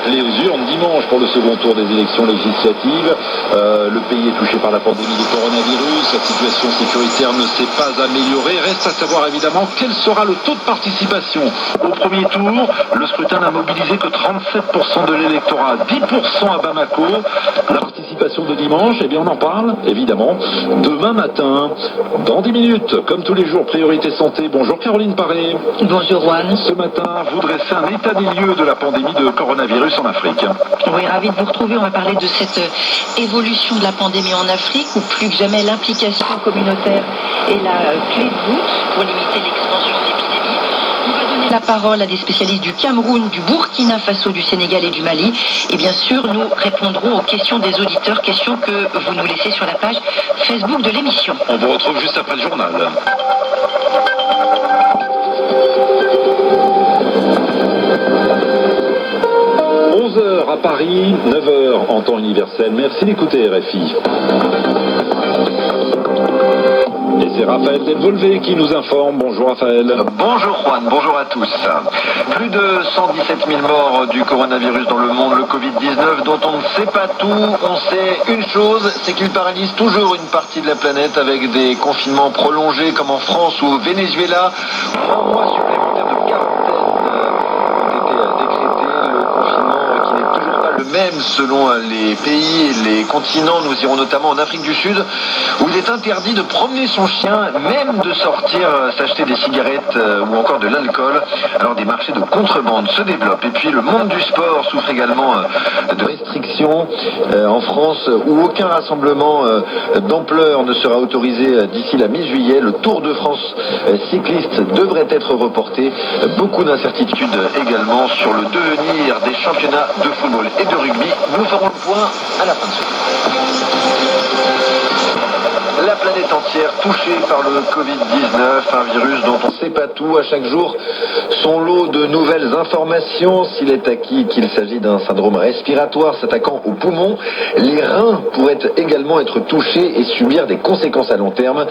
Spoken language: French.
Les urnes dimanche pour le second tour des élections législatives. Le pays est touché par la pandémie du coronavirus. La situation sécuritaire ne s'est pas améliorée. Reste à savoir évidemment quel sera le taux de participation. Au premier tour, le scrutin n'a mobilisé que 37% de l'électorat, 10% à Bamako. La participation de dimanche, eh bien on en parle évidemment demain matin, dans 10 minutes. Comme tous les jours, Priorité Santé. Bonjour Caroline Paré. Bonjour Juan. Ce matin, vous dressez un état des lieux de la pandémie de coronavirus en Afrique. Oui, ravi de vous retrouver. On va parler de cette évolution de la pandémie en Afrique, où plus que jamais l'implication communautaire est la clé de voûte pour limiter l'expansion de l'épidémie. On va donner la parole à des spécialistes du Cameroun, du Burkina Faso, du Sénégal et du Mali. Et bien sûr, nous répondrons aux questions des auditeurs, questions que vous nous laissez sur la page Facebook de l'émission. On vous retrouve juste après le journal. À Paris, 9h en temps universel. Merci d'écouter RFI. Et c'est Raphaël Delvolvé qui nous informe. Bonjour Raphaël. Bonjour Juan, bonjour à tous. Plus de 117 000 morts du coronavirus dans le monde, le Covid-19 dont on ne sait pas tout. On sait une chose, c'est qu'il paralyse toujours une partie de la planète avec des confinements prolongés comme en France ou au Venezuela. 3 mois supplémentaires de quarantaine ont été décrétés. Le confinement qui n'est toujours pas le même selon les pays et les continents. Nous irons notamment en Afrique du Sud où il est interdit de promener son chien, même de sortir s'acheter des cigarettes ou encore de l'alcool. Alors des marchés de contrebande se développent. Et puis le monde du sport souffre également de restrictions. En France, où aucun rassemblement d'ampleur ne sera autorisé d'ici la mi-juillet, le Tour de France cycliste devrait être reporté. Beaucoup d'incertitudes également sur le devenir des championnats de football et de rugby. Nous ferons le point à la fin de ce tour. La planète entière touchée par le Covid-19, un virus dont on ne sait pas tout. À chaque jour, son lot de nouvelles informations. S'il est acquis qu'il s'agit d'un syndrome respiratoire s'attaquant aux poumons, les reins pourraient également être touchés et subir des conséquences à long terme.